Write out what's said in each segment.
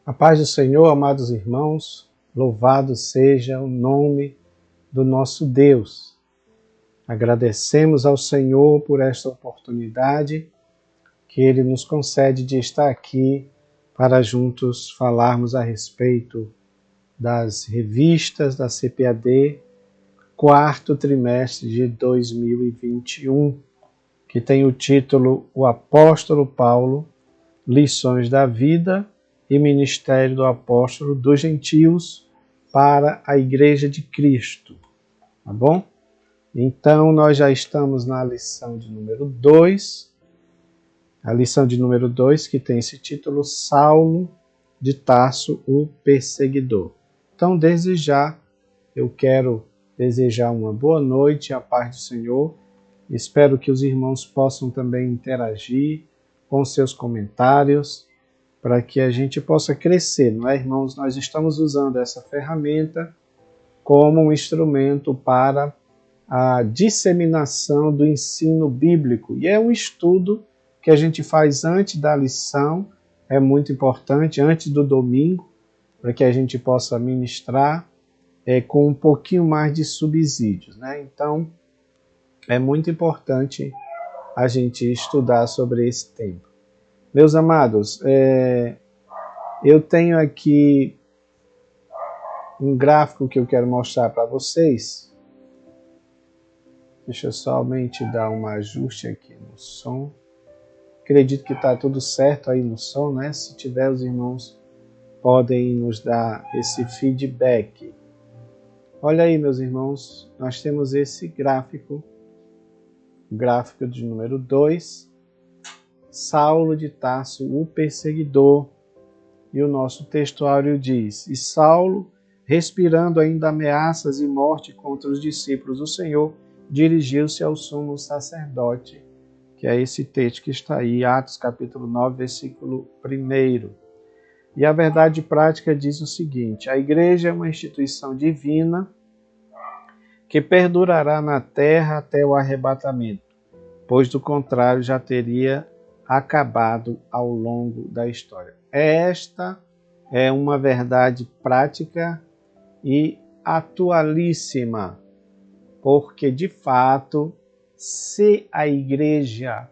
A paz do Senhor, amados irmãos, louvado seja o nome do nosso Deus. Agradecemos ao Senhor por esta oportunidade que Ele nos concede de estar aqui para juntos falarmos a respeito das revistas da CPAD, quarto trimestre de 2021, que tem o título O Apóstolo Paulo, Lições da Vida e Ministério do Apóstolo dos Gentios para a Igreja de Cristo. Tá bom? Então, nós já estamos na lição de número 2. A lição de número 2, que tem esse título, Saulo de Tarso, o Perseguidor. Então, desde já, eu quero desejar uma boa noite, a paz do Senhor. Espero que os irmãos possam também interagir com seus comentários, para que a gente possa crescer, não é, irmãos? Nós estamos usando essa ferramenta como um instrumento para a disseminação do ensino bíblico. E é um estudo que a gente faz antes da lição, é muito importante, antes do domingo, para que a gente possa ministrar com um pouquinho mais de subsídios, né? Então, é muito importante a gente estudar sobre esse tema. Meus amados, eu tenho aqui um gráfico que eu quero mostrar para vocês. Deixa eu somente dar um ajuste aqui no som. Acredito que está tudo certo aí no som, né? Se tiver, os irmãos podem nos dar esse feedback. Olha aí, meus irmãos, nós temos esse gráfico, o gráfico de número 2, Saulo de Tarso, o perseguidor, e o nosso textuário diz: E Saulo, respirando ainda ameaças e morte contra os discípulos do Senhor, dirigiu-se ao sumo sacerdote, que é esse texto que está aí, Atos capítulo 9, versículo 1. E a verdade prática diz o seguinte: a igreja é uma instituição divina que perdurará na terra até o arrebatamento, pois do contrário já teria acabado ao longo da história. Esta é uma verdade prática e atualíssima, porque de fato, se a igreja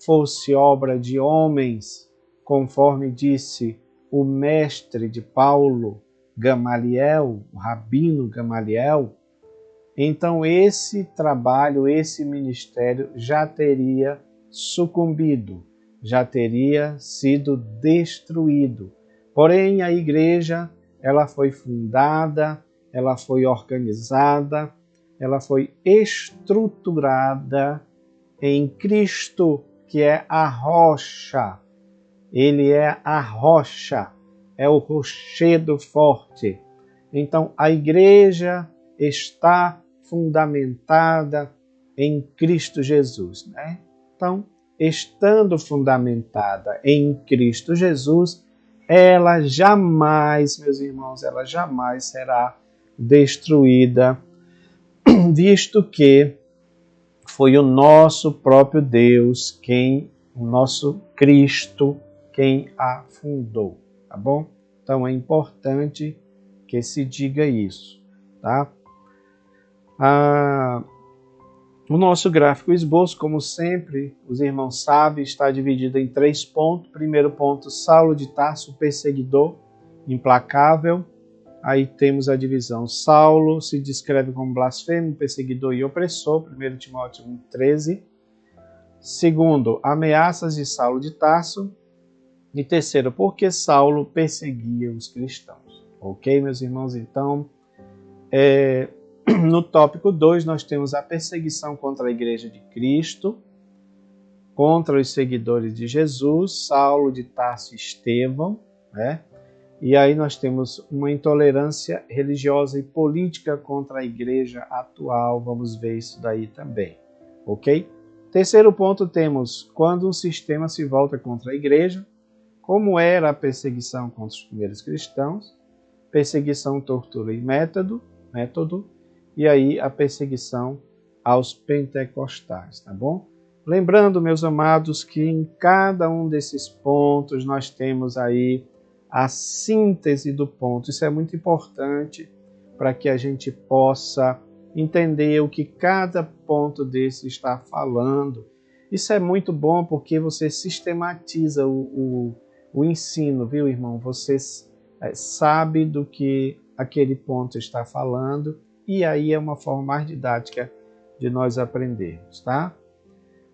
fosse obra de homens, conforme disse o mestre de Paulo, Gamaliel, o rabino Gamaliel, então esse trabalho, esse ministério já teria sucumbido, já teria sido destruído. Porém, a igreja, ela foi fundada, ela foi organizada, ela foi estruturada em Cristo, que é a rocha. Ele é a rocha, é o rochedo forte. Então, a igreja está fundamentada em Cristo Jesus, né? Então, estando fundamentada em Cristo Jesus, ela jamais, meus irmãos, ela jamais será destruída, visto que foi o nosso próprio Deus, o nosso Cristo, quem a fundou, tá bom? Então é importante que se diga isso, tá? O nosso gráfico esboço, como sempre, os irmãos sabem, está dividido em 3 pontos. Primeiro ponto, Saulo de Tarso, perseguidor, implacável. Aí temos a divisão. Saulo se descreve como blasfemo, perseguidor e opressor, 1 Timóteo 1,13. Segundo, ameaças de Saulo de Tarso. E terceiro, por que Saulo perseguia os cristãos. Ok, meus irmãos? Então, no tópico 2, nós temos a perseguição contra a Igreja de Cristo, contra os seguidores de Jesus, Saulo de Tarso e Estevão, né? E aí nós temos uma intolerância religiosa e política contra a igreja atual, vamos ver isso daí também, ok? Terceiro ponto temos, quando um sistema se volta contra a igreja, como era a perseguição contra os primeiros cristãos, perseguição, tortura e método, e aí a perseguição aos pentecostais, tá bom? Lembrando, meus amados, que em cada um desses pontos nós temos aí a síntese do ponto. Isso é muito importante para que a gente possa entender o que cada ponto desse está falando. Isso é muito bom porque você sistematiza o ensino, viu, irmão? Você sabe do que aquele ponto está falando e aí é uma forma mais didática de nós aprendermos, tá?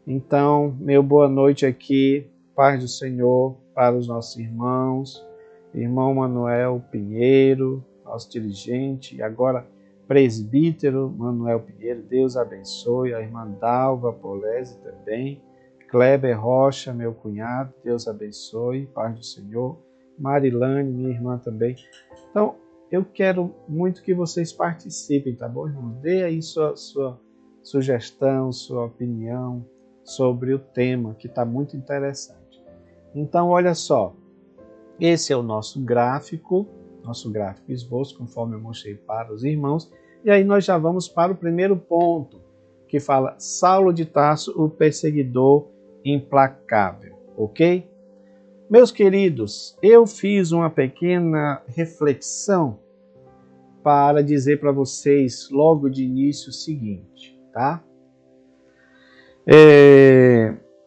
Então, meu boa noite aqui, paz do Senhor para os nossos irmãos, irmão Manuel Pinheiro, nosso dirigente, e agora presbítero Manuel Pinheiro, Deus abençoe, a irmã Dalva Polese também, Kleber Rocha, meu cunhado, Deus abençoe, paz do Senhor, Marilane, minha irmã também. Então, eu quero muito que vocês participem, tá bom, irmão? Dê aí sua sugestão, sua opinião sobre o tema, que está muito interessante. Então, olha só, esse é o nosso gráfico esboço, conforme eu mostrei para os irmãos, e aí nós já vamos para o primeiro ponto, que fala Saulo de Tarso, o perseguidor implacável, ok? Meus queridos, eu fiz uma pequena reflexão para dizer para vocês logo de início o seguinte, tá?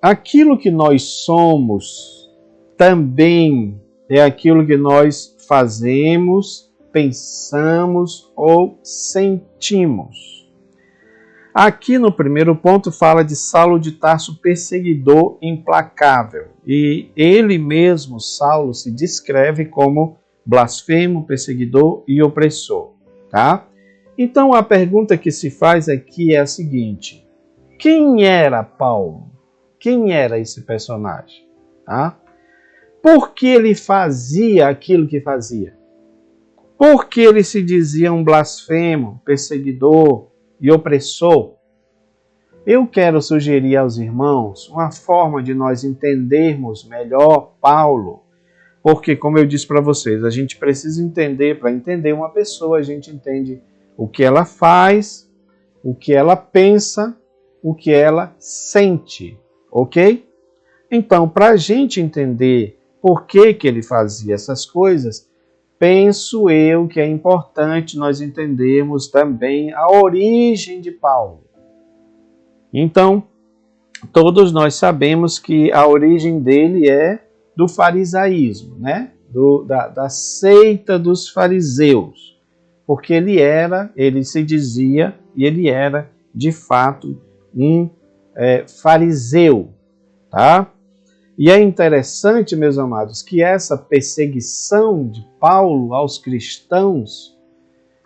Aquilo que nós somos também é aquilo que nós fazemos, pensamos ou sentimos. Aqui no primeiro ponto fala de Saulo de Tarso, perseguidor implacável. E ele mesmo, Saulo, se descreve como blasfemo, perseguidor e opressor. Tá? Então a pergunta que se faz aqui é a seguinte: quem era Paulo? Quem era esse personagem? Tá? Por que ele fazia aquilo que fazia? Por que ele se dizia um blasfemo, perseguidor e opressor? Eu quero sugerir aos irmãos uma forma de nós entendermos melhor Paulo, porque, como eu disse para vocês, a gente precisa entender, para entender uma pessoa, a gente entende o que ela faz, o que ela pensa, o que ela sente, ok? Então, para a gente entender por que ele fazia essas coisas, penso eu que é importante nós entendermos também a origem de Paulo. Então, todos nós sabemos que a origem dele é do farisaísmo, né? Da seita dos fariseus, porque ele se dizia, e ele era, de fato, um fariseu, tá? E é interessante, meus amados, que essa perseguição de Paulo aos cristãos,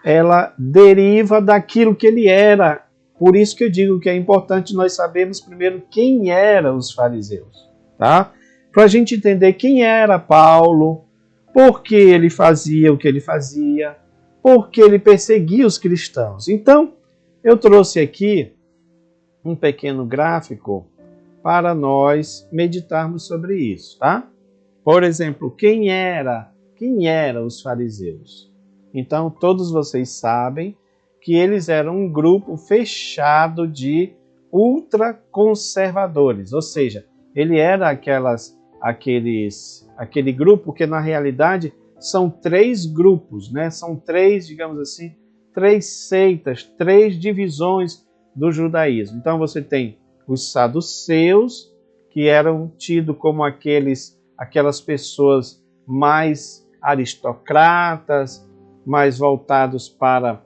ela deriva daquilo que ele era. Por isso que eu digo que é importante nós sabermos primeiro quem eram os fariseus, tá? Para a gente entender quem era Paulo, por que ele fazia o que ele fazia, por que ele perseguia os cristãos. Então, eu trouxe aqui um pequeno gráfico para nós meditarmos sobre isso, tá? Por exemplo, quem eram os fariseus? Então, todos vocês sabem que eles eram um grupo fechado de ultraconservadores, ou seja, ele era aquele grupo que na realidade são 3 grupos, né? São 3, digamos assim, 3 seitas, 3 divisões do judaísmo. Então você tem os saduceus, que eram tidos como aquelas pessoas mais aristocratas, mais voltados para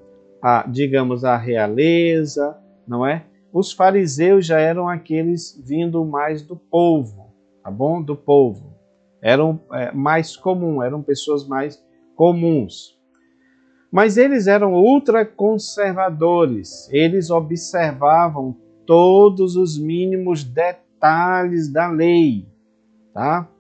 digamos, a realeza, não é? Os fariseus já eram aqueles vindo mais do povo, tá bom? Do povo. Eram mais comuns, eram pessoas mais comuns. Mas eles eram ultraconservadores, eles observavam todos os mínimos detalhes da lei, tá?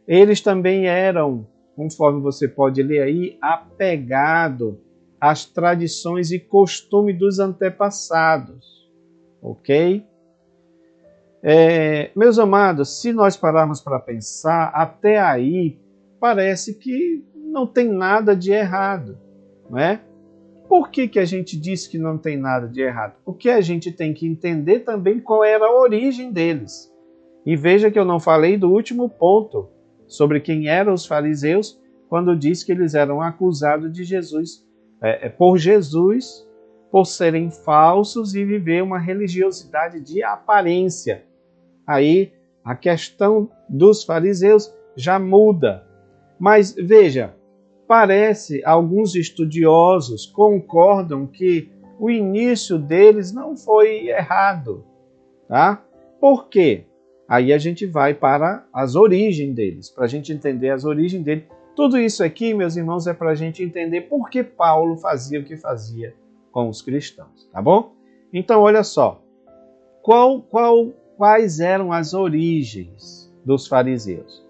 Eles também eram, conforme você pode ler aí, apegados às tradições e costumes dos antepassados, ok? Meus amados, se nós pararmos para pensar, até aí parece que não tem nada de errado, não é? Por que a gente diz que não tem nada de errado? Porque a gente tem que entender também qual era a origem deles. E veja que eu não falei do último ponto, sobre quem eram os fariseus, quando diz que eles eram acusados de Jesus, por serem falsos e viver uma religiosidade de aparência. Aí a questão dos fariseus já muda. Mas veja, parece, alguns estudiosos concordam que o início deles não foi errado, tá? Por quê? Aí a gente vai para as origens deles, para a gente entender as origens deles. Tudo isso aqui, meus irmãos, é para a gente entender por que Paulo fazia o que fazia com os cristãos, tá bom? Então, olha só, quais eram as origens dos fariseus?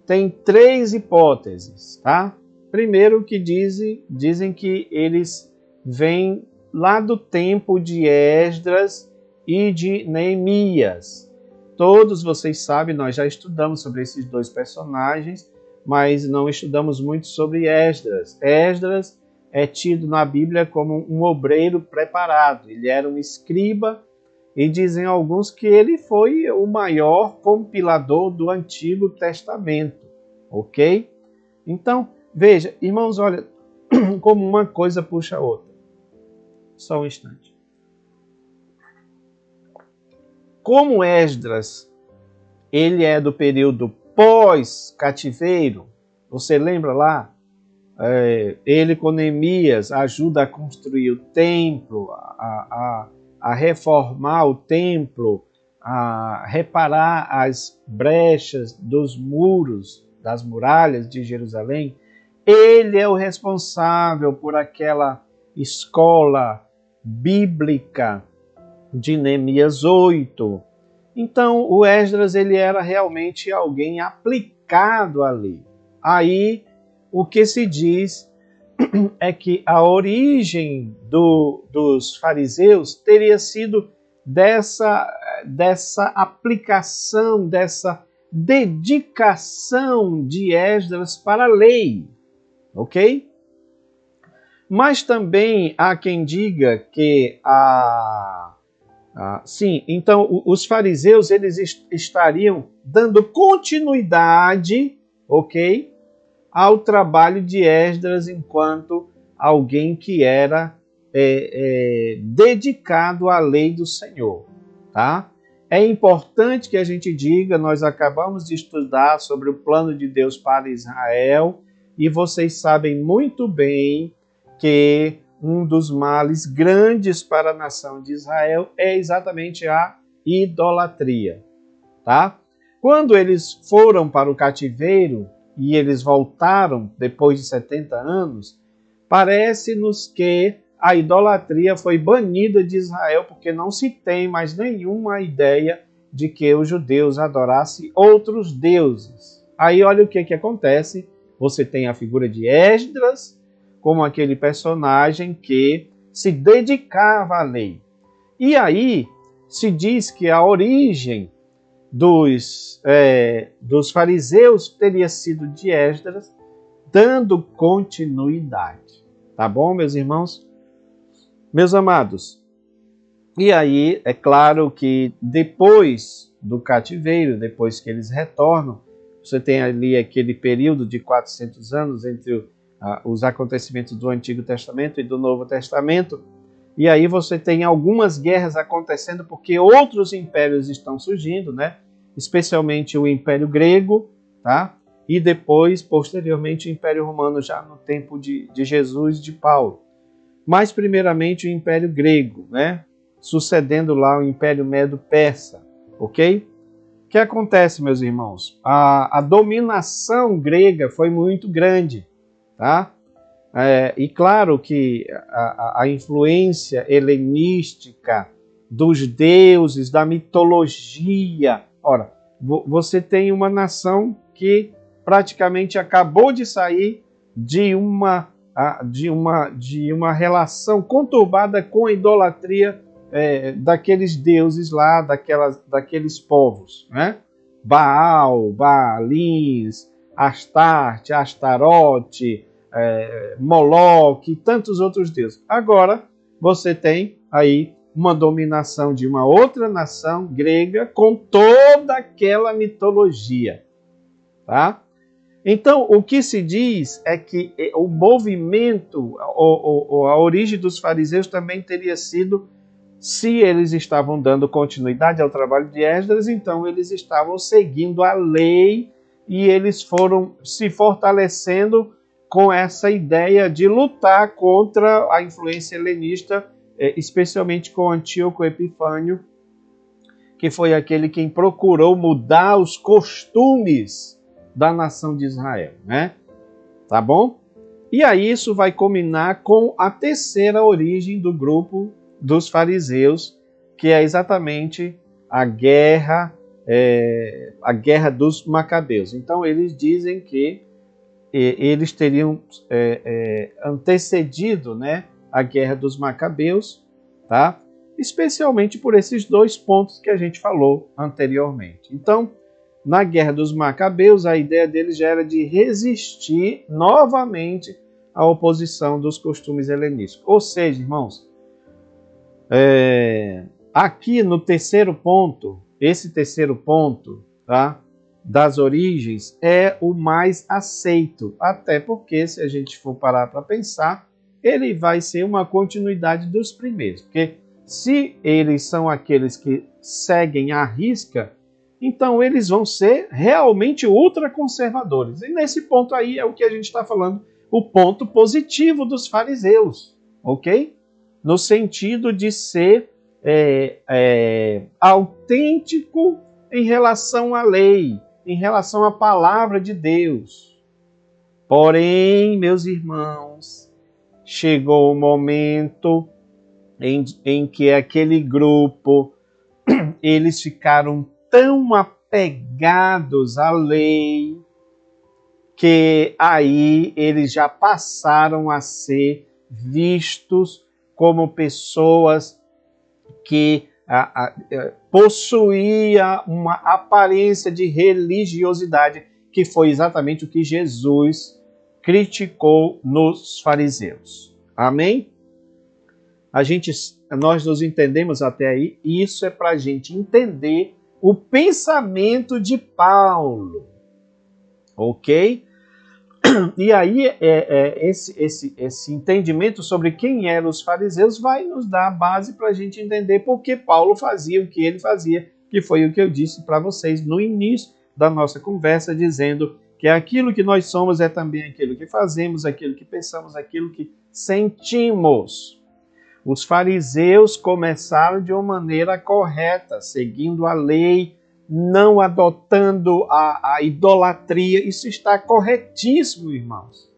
Tem 3 hipóteses, tá? Primeiro que dizem que eles vêm lá do tempo de Esdras e de Neemias. Todos vocês sabem, nós já estudamos sobre esses 2 personagens, mas não estudamos muito sobre Esdras. Esdras é tido na Bíblia como um obreiro preparado. Ele era um escriba e dizem alguns que ele foi o maior compilador do Antigo Testamento, ok? Então, veja, irmãos, olha, como uma coisa puxa a outra. Só um instante. Como Esdras, ele é do período pós-cativeiro, você lembra lá? Ele com Neemias ajuda a construir o templo, a reformar o templo, a reparar as brechas dos muros, das muralhas de Jerusalém. Ele é o responsável por aquela escola bíblica de Neemias 8. Então, o Esdras ele era realmente alguém aplicado ali. Aí, o que se diz é que a origem dos fariseus teria sido dessa aplicação, dessa dedicação de Esdras para a lei, ok? Mas também há quem diga que sim, então os fariseus eles estariam dando continuidade, ok, ao trabalho de Esdras enquanto alguém que era dedicado à lei do Senhor, tá? É importante que a gente diga, nós acabamos de estudar sobre o plano de Deus para Israel e vocês sabem muito bem que um dos males grandes para a nação de Israel é exatamente a idolatria, tá? Quando eles foram para o cativeiro e eles voltaram depois de 70 anos, parece-nos que a idolatria foi banida de Israel porque não se tem mais nenhuma ideia de que os judeus adorassem outros deuses. Aí olha o que acontece, você tem a figura de Esdras, como aquele personagem que se dedicava à lei. E aí se diz que a origem dos fariseus teria sido de Esdras, dando continuidade. Tá bom, meus irmãos? Meus amados, e aí é claro que depois do cativeiro, depois que eles retornam, você tem ali aquele período de 400 anos entre os acontecimentos do Antigo Testamento e do Novo Testamento, e aí você tem algumas guerras acontecendo porque outros impérios estão surgindo, né? Especialmente o Império Grego, tá? E depois, posteriormente, o Império Romano, já no tempo de Jesus e de Paulo. Mas, primeiramente, o Império Grego, né? Sucedendo lá o Império Medo-Persa, ok? O que acontece, meus irmãos? A dominação grega foi muito grande, tá? E claro que a influência helenística dos deuses, da mitologia. Ora, você tem uma nação que praticamente acabou de sair de uma relação conturbada com a idolatria daqueles deuses lá, daqueles povos, né? Baal, Baalins, Astarte, Astarote, Moloque e tantos outros deuses. Agora você tem aí uma dominação de uma outra nação grega com toda aquela mitologia, tá? Então, o que se diz é que o movimento, a origem dos fariseus também teria sido, se eles estavam dando continuidade ao trabalho de Esdras, então eles estavam seguindo a lei e eles foram se fortalecendo com essa ideia de lutar contra a influência helenista, especialmente com Antíoco Epifânio, que foi aquele quem procurou mudar os costumes da nação de Israel, né? Tá bom? E aí isso vai culminar com a terceira origem do grupo dos fariseus, que é exatamente a guerra dos Macabeus. Então eles dizem que eles teriam antecedido, né, a guerra dos Macabeus, tá? Especialmente por esses dois pontos que a gente falou anteriormente. Então, na Guerra dos Macabeus, a ideia deles já era de resistir novamente à oposição dos costumes helenísticos. Ou seja, irmãos, aqui no terceiro ponto, esse terceiro ponto, tá, das origens, é o mais aceito. Até porque, se a gente for parar para pensar, ele vai ser uma continuidade dos primeiros. Porque se eles são aqueles que seguem à risca, então eles vão ser realmente ultraconservadores. E nesse ponto aí é o que a gente está falando, o ponto positivo dos fariseus, ok? No sentido de ser autêntico em relação à lei, em relação à palavra de Deus. Porém, meus irmãos, chegou o momento em que aquele grupo, eles ficaram tão apegados à lei que aí eles já passaram a ser vistos como pessoas que possuíam uma aparência de religiosidade, que foi exatamente o que Jesus criticou nos fariseus. Amém? Nós nos entendemos até aí, e isso é para a gente entender o pensamento de Paulo, ok? E aí esse entendimento sobre quem eram os fariseus vai nos dar a base para a gente entender por que Paulo fazia o que ele fazia, que foi o que eu disse para vocês no início da nossa conversa, dizendo que aquilo que nós somos é também aquilo que fazemos, aquilo que pensamos, aquilo que sentimos. Os fariseus começaram de uma maneira correta, seguindo a lei, não adotando a idolatria. Isso está corretíssimo, irmãos.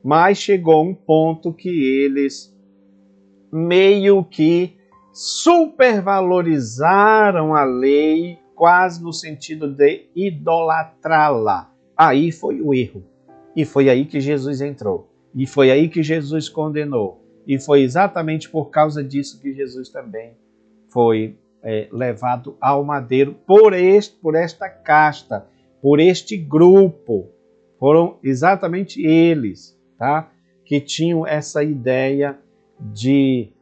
Mas chegou um ponto que eles meio que supervalorizaram a lei, quase no sentido de idolatrá-la. Aí foi o erro. E foi aí que Jesus entrou. E foi aí que Jesus condenou. E foi exatamente por causa disso que Jesus também foi levado ao madeiro por esta casta, por este grupo. Foram exatamente eles, tá, que tinham essa ideia de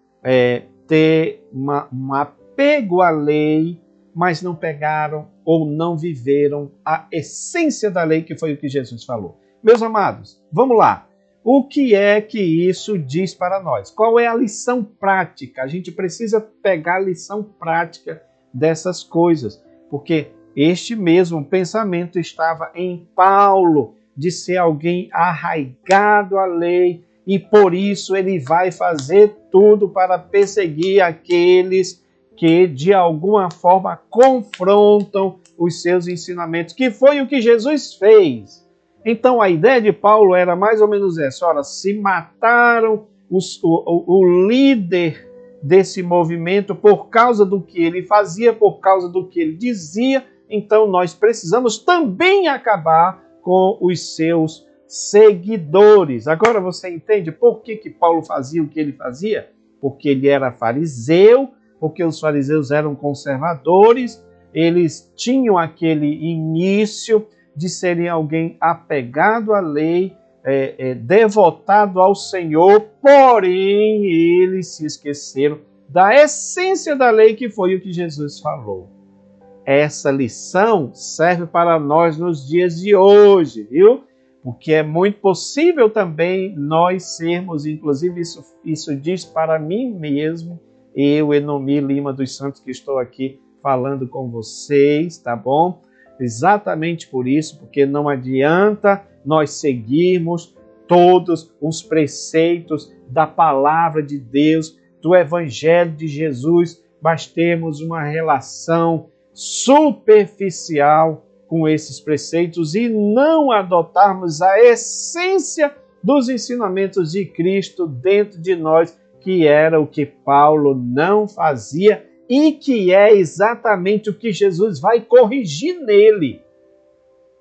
ter um apego à lei, mas não pegaram ou não viveram a essência da lei, que foi o que Jesus falou. Meus amados, vamos lá. O que é que isso diz para nós? Qual é a lição prática? A gente precisa pegar a lição prática dessas coisas, porque este mesmo pensamento estava em Paulo, de ser alguém arraigado à lei, e por isso ele vai fazer tudo para perseguir aqueles que de alguma forma confrontam os seus ensinamentos, que foi o que Jesus fez. Então a ideia de Paulo era mais ou menos essa: ora, se mataram o líder desse movimento por causa do que ele fazia, por causa do que ele dizia, então nós precisamos também acabar com os seus seguidores. Agora você entende por que Paulo fazia o que ele fazia? Porque ele era fariseu, porque os fariseus eram conservadores, eles tinham aquele início de serem alguém apegado à lei, devotado ao Senhor, porém eles se esqueceram da essência da lei, que foi o que Jesus falou. Essa lição serve para nós nos dias de hoje, viu? porque é muito possível também nós sermos, inclusive isso diz para mim mesmo, eu, Enomi Lima dos Santos, que estou aqui falando com vocês, tá bom? Exatamente por isso, porque não adianta nós seguirmos todos os preceitos da palavra de Deus, do Evangelho de Jesus, mas temos uma relação superficial com esses preceitos e não adotarmos a essência dos ensinamentos de Cristo dentro de nós, que era o que Paulo não fazia e que é exatamente o que Jesus vai corrigir nele.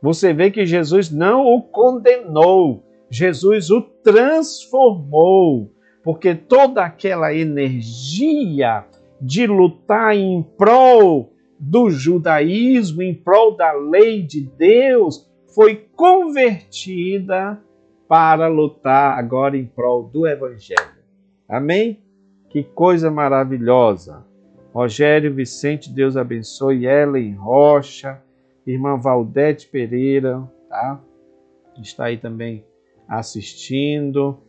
Você vê que Jesus não o condenou, Jesus o transformou, porque toda aquela energia de lutar em prol do judaísmo, em prol da lei de Deus, foi convertida para lutar agora em prol do Evangelho. Amém? Que coisa maravilhosa! Rogério Vicente, Deus abençoe. Ellen Rocha, irmã Valdete Pereira, tá? Está aí também assistindo.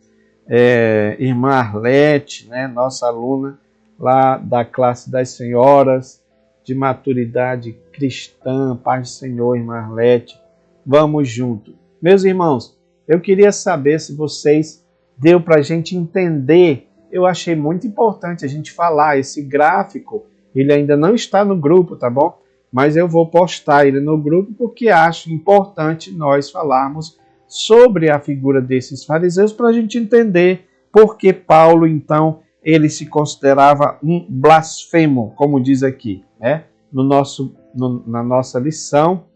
Irmã Arlete, né? Nossa aluna lá da classe das senhoras de maturidade cristã. Paz do Senhor, irmã Arlete. Vamos junto. Meus irmãos, eu queria saber se vocês deu para a gente entender. Eu achei muito importante a gente falar. Esse gráfico, ele ainda não está no grupo, tá bom? Mas eu vou postar ele no grupo porque acho importante nós falarmos sobre a figura desses fariseus para a gente entender por que Paulo, então, ele se considerava um blasfemo, como diz aqui, né? Na nossa lição.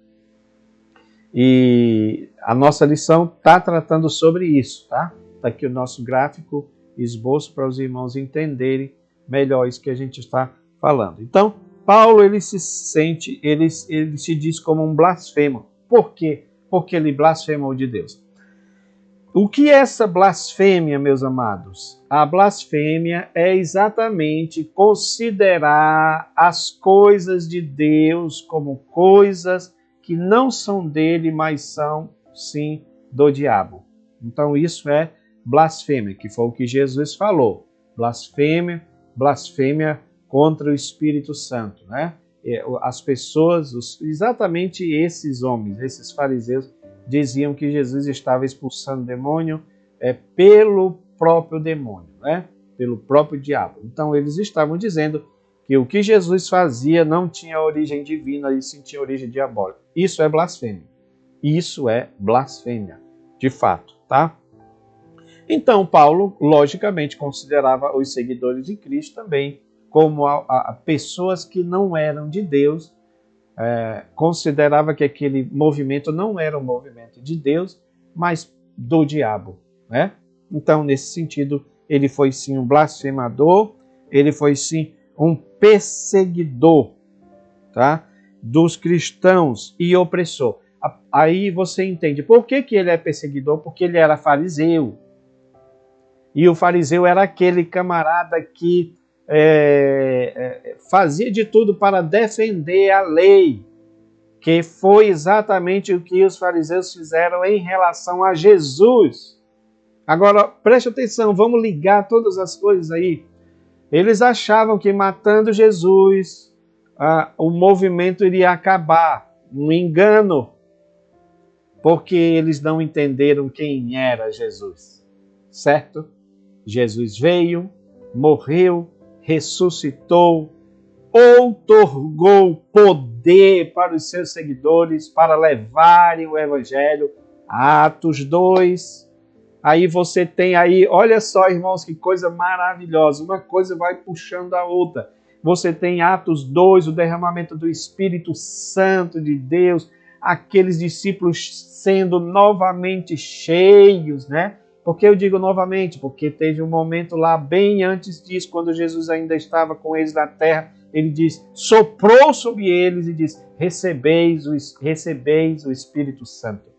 E a nossa lição está tratando sobre isso, tá? Está aqui o nosso gráfico, esboço para os irmãos entenderem melhor isso que a gente está falando. Então, Paulo, ele se diz como um blasfemo. Por quê? Porque ele blasfemou de Deus. O que é essa blasfêmia, meus amados? A blasfêmia é exatamente considerar as coisas de Deus como coisas que não são dele, mas são, sim, do diabo. Então, isso é blasfêmia, que foi o que Jesus falou. Blasfêmia contra o Espírito Santo, né? As pessoas, exatamente esses homens, esses fariseus, diziam que Jesus estava expulsando demônio pelo próprio demônio, né? Pelo próprio diabo. Então, eles estavam dizendo que o que Jesus fazia não tinha origem divina, e sim tinha origem diabólica. Isso é blasfêmia. Isso é blasfêmia, de fato, tá? Então, Paulo, logicamente, considerava os seguidores de Cristo também como pessoas que não eram de Deus, considerava que aquele movimento não era um movimento de Deus, mas do diabo, né? Então, nesse sentido, ele foi sim um blasfemador, ele foi sim um perseguidor, tá? Dos cristãos e opressor. Aí você entende por que ele é perseguidor? Porque ele era fariseu. E o fariseu era aquele camarada que fazia de tudo para defender a lei, que foi exatamente o que os fariseus fizeram em relação a Jesus. Agora, preste atenção, vamos ligar todas as coisas aí. Eles achavam que matando Jesus, o movimento iria acabar. Um engano, porque eles não entenderam quem era Jesus, certo? Jesus veio, morreu, ressuscitou, outorgou poder para os seus seguidores para levarem o Evangelho. Atos 2. Aí você tem aí, olha só, irmãos, que coisa maravilhosa. Uma coisa vai puxando a outra. Você tem Atos 2, o derramamento do Espírito Santo de Deus, aqueles discípulos sendo novamente cheios, né? Por que eu digo novamente? Porque teve um momento lá bem antes disso, quando Jesus ainda estava com eles na terra, ele diz, soprou sobre eles e diz, recebeis o Espírito Santo.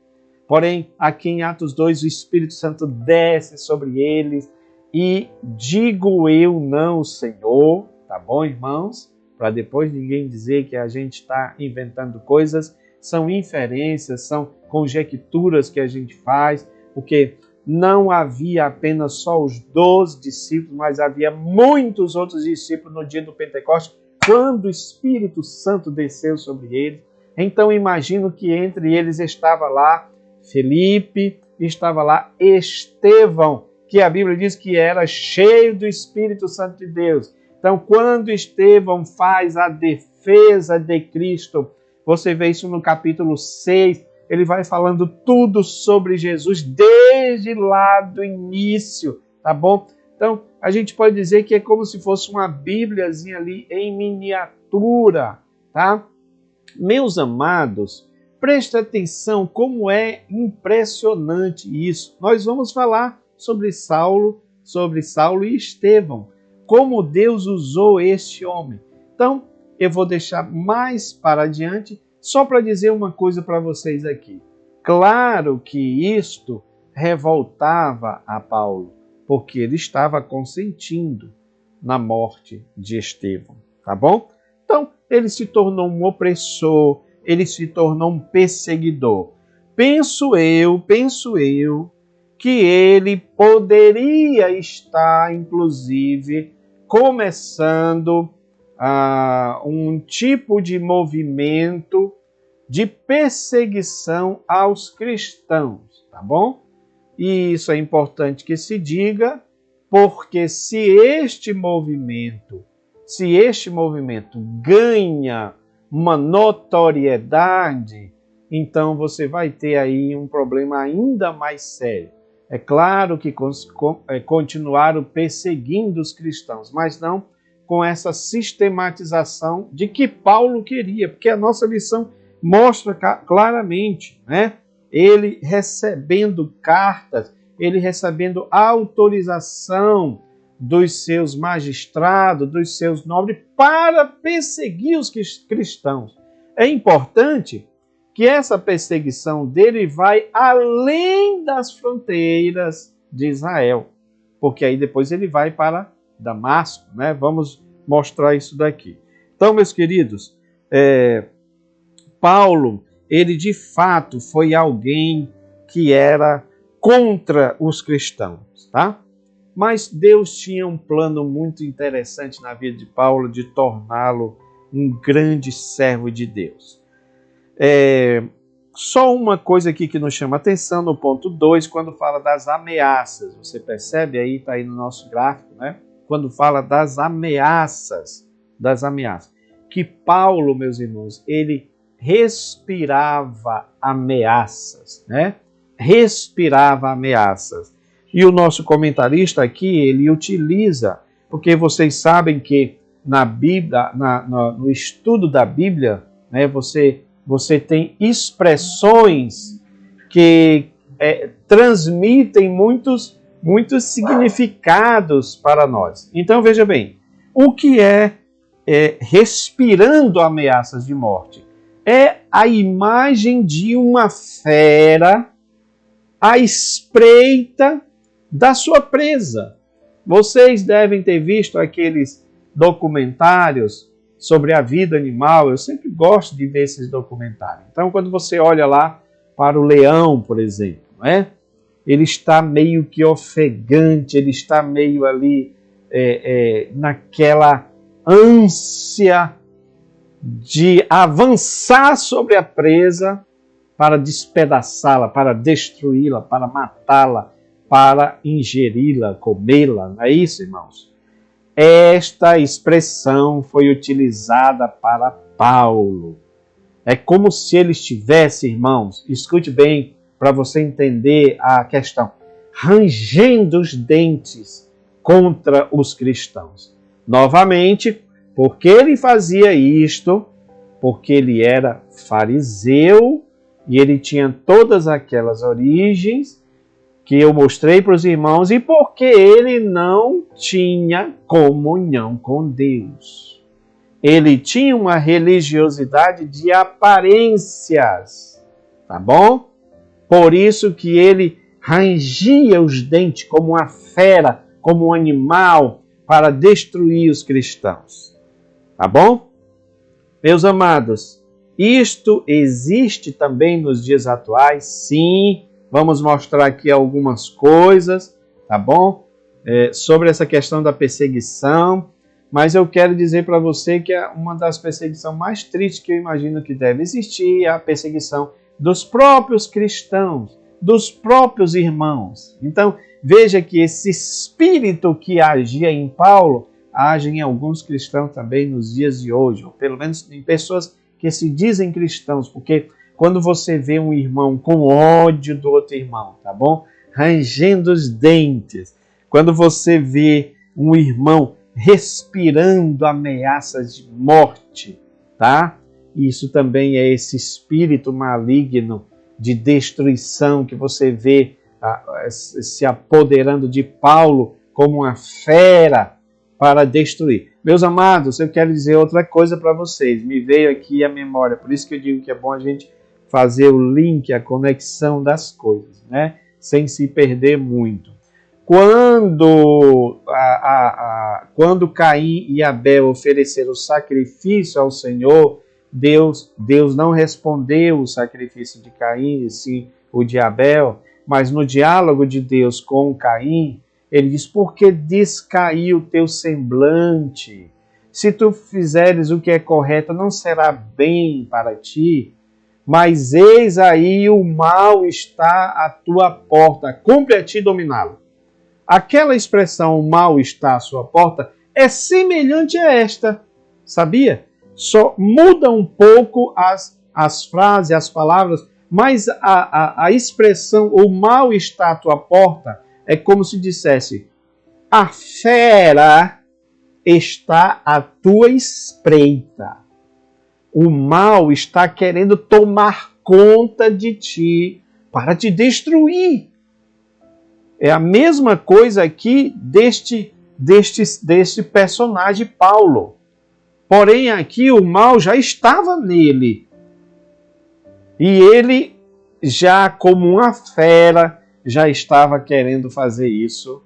Porém, aqui em Atos 2, o Espírito Santo desce sobre eles e digo eu não, Senhor, tá bom, irmãos? Para depois ninguém dizer que a gente está inventando coisas. são inferências, são conjecturas que a gente faz, porque não havia apenas só os 12 discípulos, mas havia muitos outros discípulos no dia do Pentecostes, quando o Espírito Santo desceu sobre eles. Então imagino que entre eles estava lá Felipe, estava lá Estevão, que a Bíblia diz que era cheio do Espírito Santo de Deus. Então, quando Estevão faz a defesa de Cristo, você vê isso no capítulo 6, ele vai falando tudo sobre Jesus desde lá do início, tá bom? Então, a gente pode dizer que é como se fosse uma bíbliazinha ali em miniatura, tá? Meus amados, preste atenção como é impressionante isso. Nós vamos falar sobre Saulo e Estevão, como Deus usou este homem. Então, eu vou deixar mais para adiante, só para dizer uma coisa para vocês aqui. Claro que isto revoltava a Paulo, porque ele estava consentindo na morte de Estevão, tá bom? Então, ele se tornou um opressor, ele se tornou um perseguidor. Penso eu, que ele poderia estar, inclusive, começando um tipo de movimento de perseguição aos cristãos, tá bom? E isso é importante que se diga, porque se este movimento ganha uma notoriedade, então você vai ter aí um problema ainda mais sério. É claro que continuaram perseguindo os cristãos, mas não com essa sistematização de que Paulo queria, porque a nossa lição mostra claramente, né? Ele recebendo cartas, ele recebendo autorização dos seus magistrados, dos seus nobres, para perseguir os cristãos. É importante que essa perseguição dele vai além das fronteiras de Israel, porque aí depois ele vai para Damasco, né? Vamos mostrar isso daqui. Então, meus queridos, Paulo, ele de fato foi alguém que era contra os cristãos, tá? Mas Deus tinha um plano muito interessante na vida de Paulo de torná-lo um grande servo de Deus. Só uma coisa aqui que nos chama a atenção no ponto 2, quando fala das ameaças. Você percebe aí, está aí no nosso gráfico, né? Quando fala das ameaças. Que Paulo, meus irmãos, ele respirava ameaças, né? Respirava ameaças. E o nosso comentarista aqui, ele utiliza, porque vocês sabem que na Bíblia, no estudo da Bíblia, né, você tem expressões que transmitem muitos significados para nós. Então, veja bem, o que é respirando ameaças de morte? É a imagem de uma fera à espreita da sua presa. Vocês devem ter visto aqueles documentários sobre a vida animal. Eu sempre gosto de ver esses documentários. Então, quando você olha lá para o leão, por exemplo, né? Ele está meio que ofegante, ele está meio ali naquela ânsia de avançar sobre a presa para despedaçá-la, para destruí-la, para matá-la, para ingeri-la, comê-la. Não é isso, irmãos? Esta expressão foi utilizada para Paulo. É como se ele estivesse, irmãos, escute bem para você entender a questão, rangendo os dentes contra os cristãos. Novamente, porque ele fazia isto? Porque ele era fariseu e ele tinha todas aquelas origens que eu mostrei para os irmãos, e porque ele não tinha comunhão com Deus. Ele tinha uma religiosidade de aparências, tá bom? Por isso que ele rangia os dentes como uma fera, como um animal, para destruir os cristãos. Tá bom? Meus amados, Isto existe também nos dias atuais? Sim, vamos mostrar aqui algumas coisas, tá bom? Sobre essa questão da perseguição, mas eu quero dizer para você que uma das perseguições mais tristes que eu imagino que deve existir é a perseguição dos próprios cristãos, dos próprios irmãos. Então, veja que esse espírito que agia em Paulo, age em alguns cristãos também nos dias de hoje, ou pelo menos em pessoas que se dizem cristãos, porque quando você vê um irmão com ódio do outro irmão, tá bom? Rangendo os dentes, quando você vê um irmão respirando ameaças de morte, tá? Isso também é esse espírito maligno de destruição que você vê se apoderando de Paulo como uma fera para destruir. Meus amados, eu quero dizer outra coisa para vocês. Me veio aqui a memória, por isso que eu digo que é bom a gente fazer o link, a conexão das coisas, né? Sem se perder muito. Quando Caim e Abel ofereceram o sacrifício ao Senhor, Deus não respondeu o sacrifício de Caim, e sim o de Abel, mas no diálogo de Deus com Caim, ele diz: por que descaiu o teu semblante? Se tu fizeres o que é correto, não será bem para ti. Mas eis aí o mal está à tua porta, cumpre a ti dominá-lo. Aquela expressão, o mal está à sua porta, é semelhante a esta, sabia? Só muda um pouco as frases, as palavras, mas a expressão, o mal está à tua porta, é como se dissesse: a fera está à tua espreita. O mal está querendo tomar conta de ti para te destruir. É a mesma coisa aqui deste personagem Paulo. Porém, aqui o mal já estava nele. E ele, já como uma fera, já estava querendo fazer isso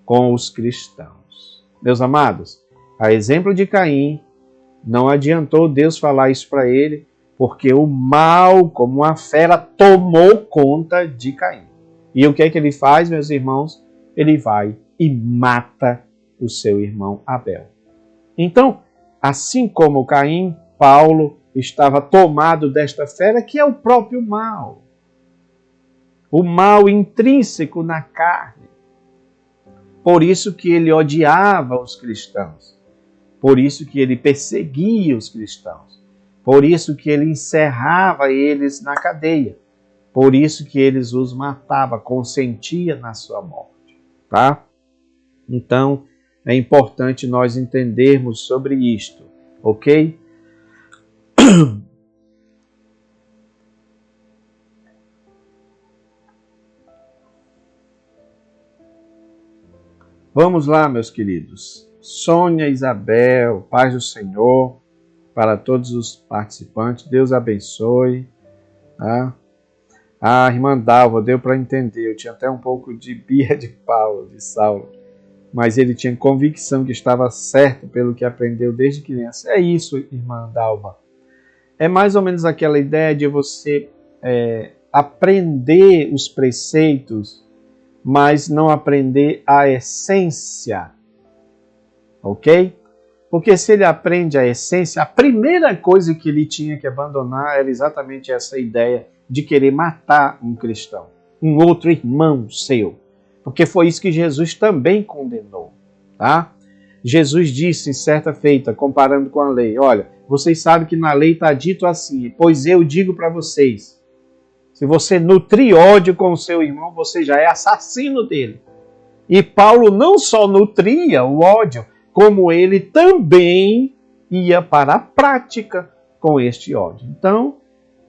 com os cristãos. Meus amados, a exemplo de Caim, não adiantou Deus falar isso para ele, porque o mal, como uma fera, tomou conta de Caim. E o que é que ele faz, meus irmãos? Ele vai e mata o seu irmão Abel. Então, assim como Caim, Paulo estava tomado desta fera, que é o próprio mal. O mal intrínseco na carne. Por isso que ele odiava os cristãos. Por isso que ele perseguia os cristãos. Por isso que ele encerrava eles na cadeia. Por isso que eles os matava, consentia na sua morte. Tá? Então, é importante nós entendermos sobre isto. Ok? Vamos lá, meus queridos. Sônia, Isabel, paz do Senhor para todos os participantes. Deus abençoe. Tá? A irmã Dalva, deu para entender. Eu tinha até um pouco de birra de Saulo. Mas ele tinha convicção que estava certo pelo que aprendeu desde criança. É isso, irmã Dalva. É mais ou menos aquela ideia de você aprender os preceitos, mas não aprender a essência. Ok? Porque se ele aprende a essência, a primeira coisa que ele tinha que abandonar era exatamente essa ideia de querer matar um cristão, um outro irmão seu. Porque foi isso que Jesus também condenou. Tá? Jesus disse em certa feita, comparando com a lei: olha, vocês sabem que na lei está dito assim, pois eu digo para vocês, se você nutrir ódio com o seu irmão, você já é assassino dele. E Paulo não só nutria o ódio, como ele também ia para a prática com este ódio. Então,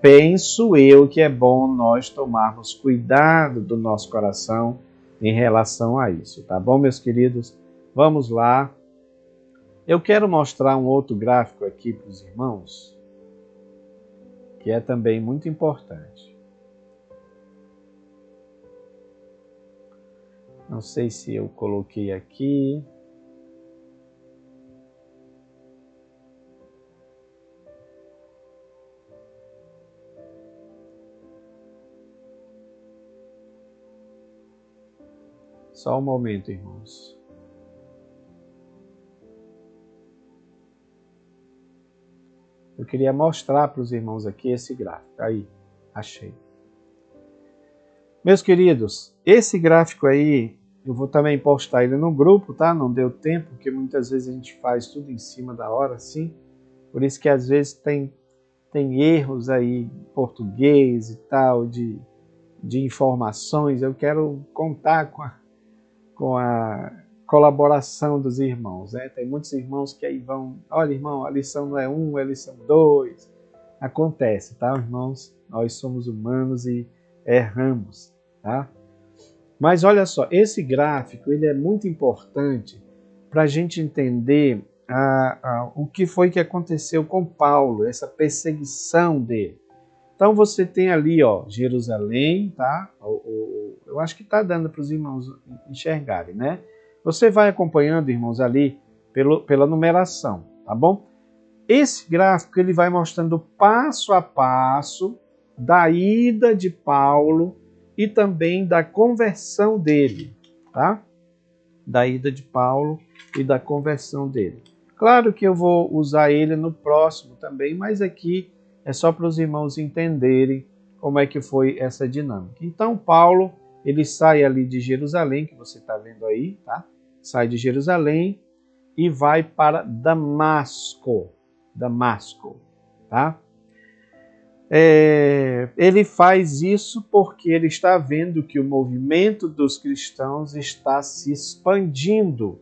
penso eu que é bom nós tomarmos cuidado do nosso coração em relação a isso, tá bom, meus queridos? Vamos lá. Eu quero mostrar um outro gráfico aqui para os irmãos, que é também muito importante. Não sei se eu coloquei aqui. Só um momento, irmãos. Eu queria mostrar para os irmãos aqui esse gráfico. Aí, achei. Meus queridos, esse gráfico aí, eu vou também postar ele no grupo, tá? Não deu tempo, porque muitas vezes a gente faz tudo em cima da hora, assim. Por isso que às vezes tem erros aí em português e tal, de informações. Eu quero contar com a colaboração dos irmãos, né? Tem muitos irmãos que aí vão, olha irmão, a lição não é 1, é a lição 2. Acontece, tá, irmãos? Nós somos humanos e erramos, tá? Mas olha só, esse gráfico ele é muito importante para a gente entender o que foi que aconteceu com Paulo, essa perseguição dele. Então você tem ali, ó, Jerusalém, tá? Eu acho que está dando para os irmãos enxergarem, né? Você vai acompanhando, irmãos, ali pela numeração, tá bom? Esse gráfico ele vai mostrando passo a passo da ida de Paulo e também da conversão dele, tá? Da ida de Paulo e da conversão dele. Claro que eu vou usar ele no próximo também, mas aqui é só para os irmãos entenderem como é que foi essa dinâmica. Então, Paulo, ele sai ali de Jerusalém, que você está vendo aí, tá? Sai de Jerusalém e vai para Damasco. Damasco, tá? Ele faz isso porque ele está vendo que o movimento dos cristãos está se expandindo.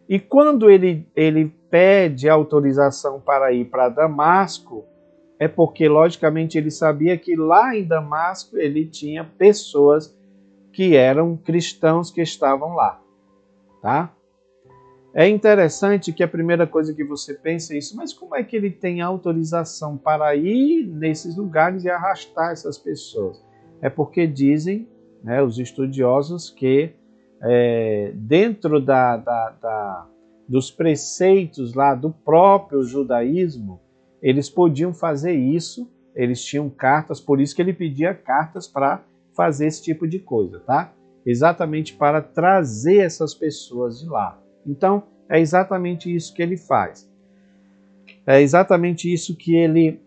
E quando ele pede autorização para ir para Damasco, é porque, logicamente, ele sabia que lá em Damasco ele tinha pessoas que eram cristãos que estavam lá, tá? É interessante que a primeira coisa que você pensa é isso, mas como é que ele tem autorização para ir nesses lugares e arrastar essas pessoas? É porque dizem, né, os estudiosos, que dentro dos preceitos lá do próprio judaísmo, eles podiam fazer isso, eles tinham cartas, por isso que ele pedia cartas para fazer esse tipo de coisa, tá? Exatamente para trazer essas pessoas de lá. Então, é exatamente isso que ele faz. É exatamente isso que ele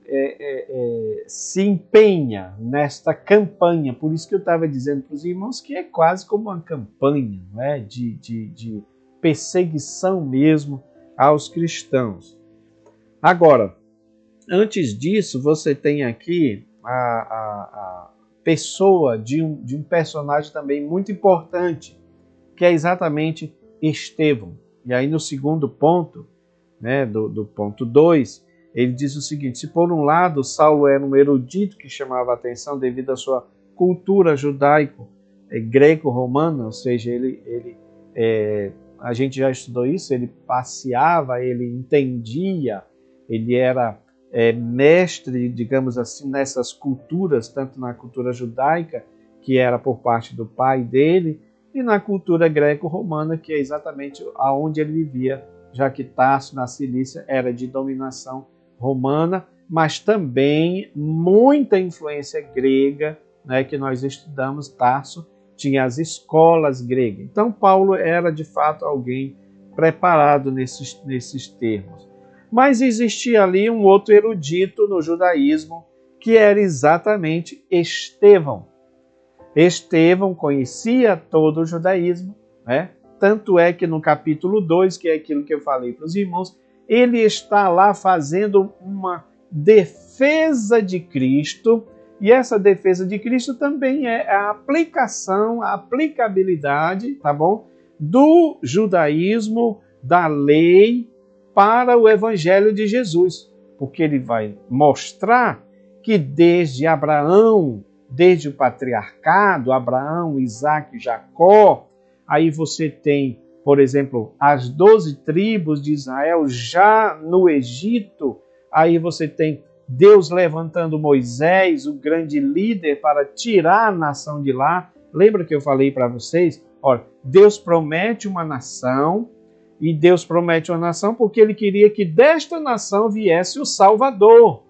se empenha nesta campanha. Por isso que eu estava dizendo para os irmãos que é quase como uma campanha, não é? de perseguição mesmo aos cristãos. Agora, antes disso, você tem aqui a pessoa de um personagem também muito importante, que é exatamente Estevão. E aí no segundo ponto, né, do ponto 2, ele diz o seguinte: se por um lado Saulo era um erudito que chamava a atenção devido à sua cultura judaico-greco-romana, ou seja, a gente já estudou isso, ele passeava, ele entendia, ele era mestre, digamos assim, nessas culturas, tanto na cultura judaica, que era por parte do pai dele, e na cultura greco-romana, que é exatamente aonde ele vivia, já que Tarso, na Cilícia, era de dominação romana, mas também muita influência grega, né, que nós estudamos. Tarso tinha as escolas gregas. Então, Paulo era, de fato, alguém preparado nesses termos. Mas existia ali um outro erudito no judaísmo, que era exatamente Estevão. Estevão conhecia todo o judaísmo, né? Tanto é que no capítulo 2, que é aquilo que eu falei para os irmãos, ele está lá fazendo uma defesa de Cristo, e essa defesa de Cristo também é a aplicação, a aplicabilidade, tá bom? Do judaísmo, da lei, para o evangelho de Jesus, porque ele vai mostrar que desde Abraão, desde o patriarcado, Abraão, Isaac e Jacó, aí você tem, por exemplo, as 12 tribos de Israel já no Egito, aí você tem Deus levantando Moisés, o grande líder, para tirar a nação de lá. Lembra que eu falei para vocês? Olha, Deus promete uma nação, e Deus promete uma nação porque ele queria que desta nação viesse o Salvador.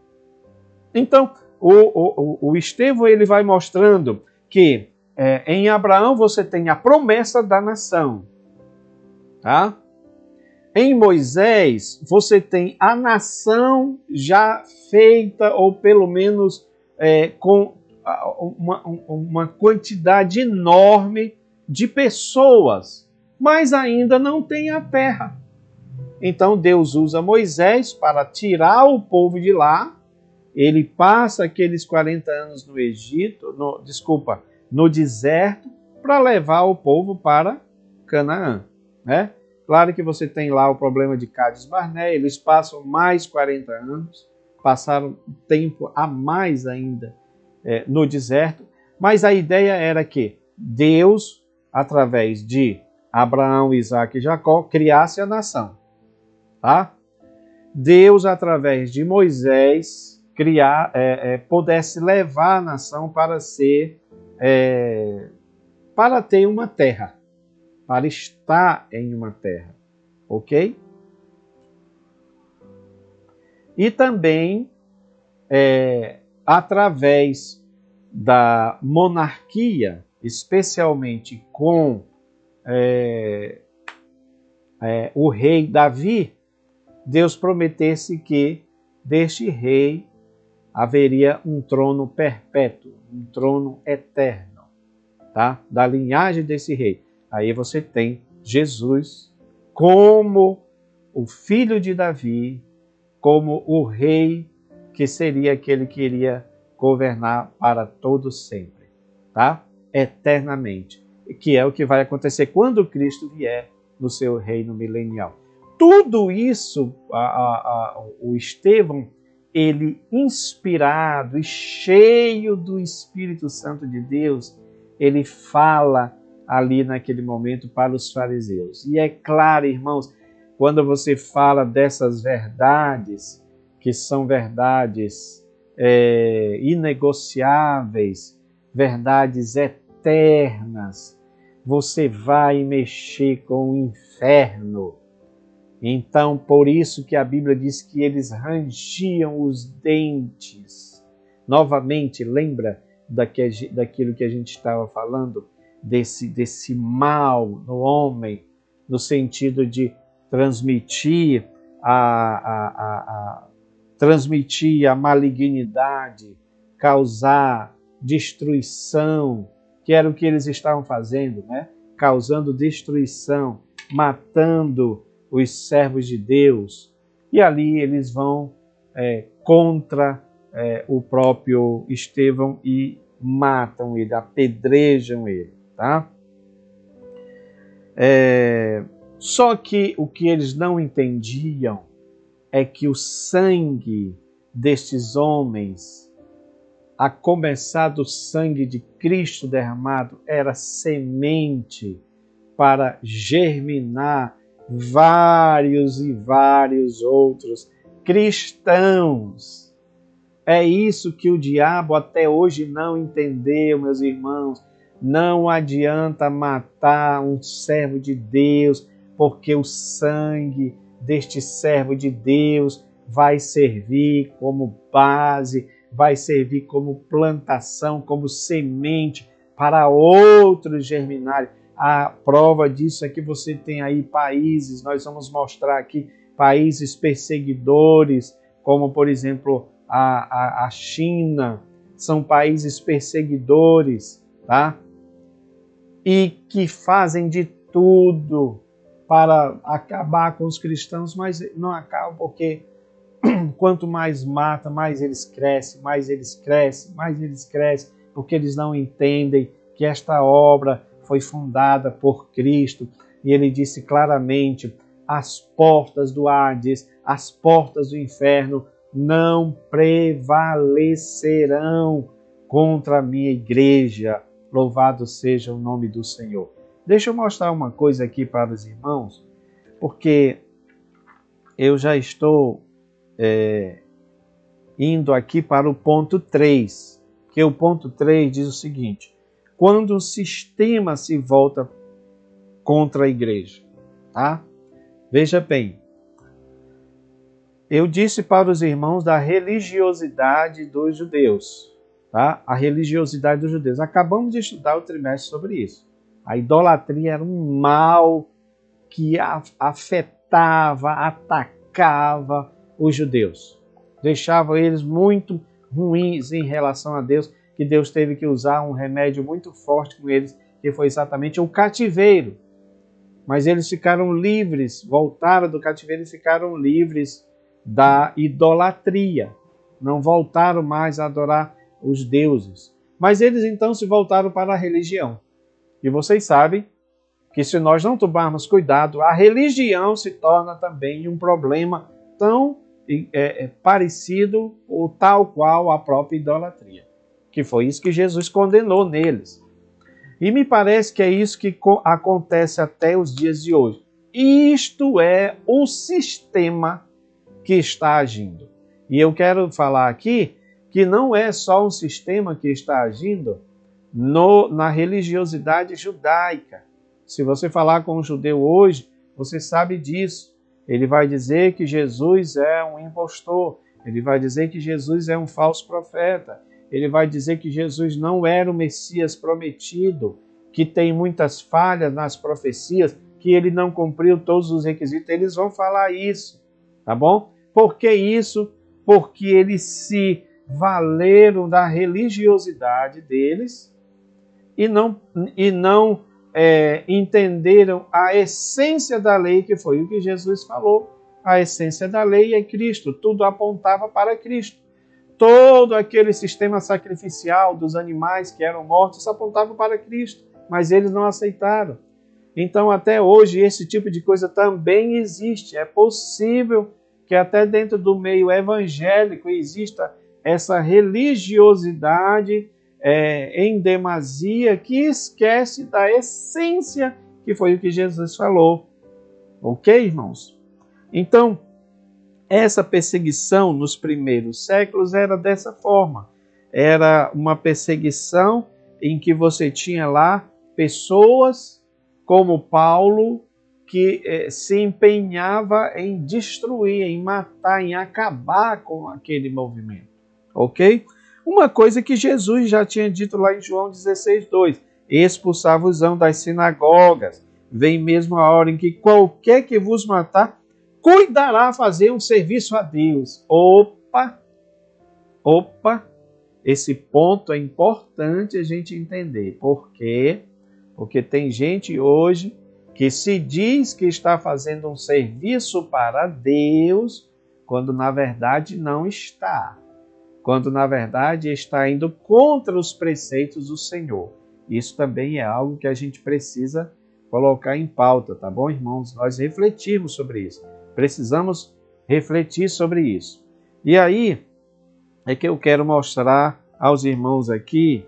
Então, o Estevão ele vai mostrando que em Abraão você tem a promessa da nação, tá? Em Moisés você tem a nação já feita, ou pelo menos com uma quantidade enorme de pessoas, mas ainda não tem a terra. Então Deus usa Moisés para tirar o povo de lá. Ele passa aqueles 40 anos no Egito, no deserto, para levar o povo para Canaã, né? Claro que você tem lá o problema de Cádiz Barné, eles passam mais 40 anos, passaram tempo a mais ainda no deserto, mas a ideia era que Deus, através de Abraão, Isaque e Jacó, criasse a nação, tá? Deus, através de Moisés, pudesse levar a nação para ter uma terra, para estar em uma terra, ok? E também, através da monarquia, especialmente com o rei Davi, Deus prometesse que deste rei haveria um trono perpétuo, um trono eterno, tá? Da linhagem desse rei. Aí você tem Jesus como o filho de Davi, como o rei que seria aquele que iria governar para todo sempre, tá? Eternamente. Que é o que vai acontecer quando Cristo vier no seu reino milenial. Tudo isso, o Estevão, ele inspirado e cheio do Espírito Santo de Deus, ele fala ali naquele momento para os fariseus. E é claro, irmãos, quando você fala dessas verdades, que são verdades inegociáveis, verdades eternas, você vai mexer com o inferno. Então, por isso que a Bíblia diz que eles rangiam os dentes. Novamente, lembra daquilo que a gente estava falando? Desse mal no homem, no sentido de transmitir transmitir a malignidade, causar destruição, que era o que eles estavam fazendo, né? Causando destruição, matando os servos de Deus. E ali eles vão contra o próprio Estevão e matam ele, apedrejam ele, tá? Só que o que eles não entendiam é que o sangue destes homens, a começar do sangue de Cristo derramado, era semente para germinar vários e vários outros cristãos. É isso que o diabo até hoje não entendeu, meus irmãos. Não adianta matar um servo de Deus, porque o sangue deste servo de Deus vai servir como base, vai servir como plantação, como semente para outros germinarem. A prova disso é que você tem aí países, nós vamos mostrar aqui, países perseguidores, como por exemplo a China, são países perseguidores, tá? E que fazem de tudo para acabar com os cristãos, mas não acabam porque quanto mais mata, mais eles crescem, mais eles crescem, mais eles crescem, porque eles não entendem que esta obra foi fundada por Cristo. E ele disse claramente, as portas do Hades, as portas do inferno não prevalecerão contra a minha igreja. Louvado seja o nome do Senhor. Deixa eu mostrar uma coisa aqui para os irmãos, porque eu já estou indo aqui para o ponto 3, que o ponto 3 diz o seguinte: quando o sistema se volta contra a igreja, tá? Veja bem, eu disse para os irmãos da religiosidade dos judeus, tá? A religiosidade dos judeus. Acabamos de estudar o trimestre sobre isso. A idolatria era um mal que afetava, atacava os judeus. Deixava eles muito ruins em relação a Deus, que Deus teve que usar um remédio muito forte com eles, que foi exatamente o cativeiro. Mas eles ficaram livres, voltaram do cativeiro e ficaram livres da idolatria. Não voltaram mais a adorar os deuses. Mas eles então se voltaram para a religião. E vocês sabem que se nós não tomarmos cuidado, a religião se torna também um problema tão parecido ou tal qual a própria idolatria. Que foi isso que Jesus condenou neles. E me parece que é isso que acontece até os dias de hoje. Isto é o sistema que está agindo. E eu quero falar aqui que não é só um sistema que está agindo na religiosidade judaica. Se você falar com um judeu hoje, você sabe disso. Ele vai dizer que Jesus é um impostor. Ele vai dizer que Jesus é um falso profeta. Ele vai dizer que Jesus não era o Messias prometido, que tem muitas falhas nas profecias, que ele não cumpriu todos os requisitos. Eles vão falar isso, tá bom? Por que isso? Porque eles se valeram da religiosidade deles e não entenderam a essência da lei, que foi o que Jesus falou. A essência da lei é Cristo, tudo apontava para Cristo. Todo aquele sistema sacrificial dos animais que eram mortos apontava para Cristo, mas eles não aceitaram. Então, até hoje, esse tipo de coisa também existe. É possível que até dentro do meio evangélico exista essa religiosidade em demasia que esquece da essência que foi o que Jesus falou. Ok, irmãos? Então, essa perseguição nos primeiros séculos era dessa forma. Era uma perseguição em que você tinha lá pessoas como Paulo que se empenhava em destruir, em matar, em acabar com aquele movimento. Ok? Uma coisa que Jesus já tinha dito lá em João 16:2, expulsar-vos-ão das sinagogas, vem mesmo a hora em que qualquer que vos matar, cuidará a fazer um serviço a Deus. Opa, esse ponto é importante a gente entender. Por quê? Porque tem gente hoje que se diz que está fazendo um serviço para Deus, quando na verdade não está. Quando na verdade está indo contra os preceitos do Senhor. Isso também é algo que a gente precisa colocar em pauta, tá bom, irmãos? Nós refletirmos sobre isso. Precisamos refletir sobre isso. E aí é que eu quero mostrar aos irmãos aqui,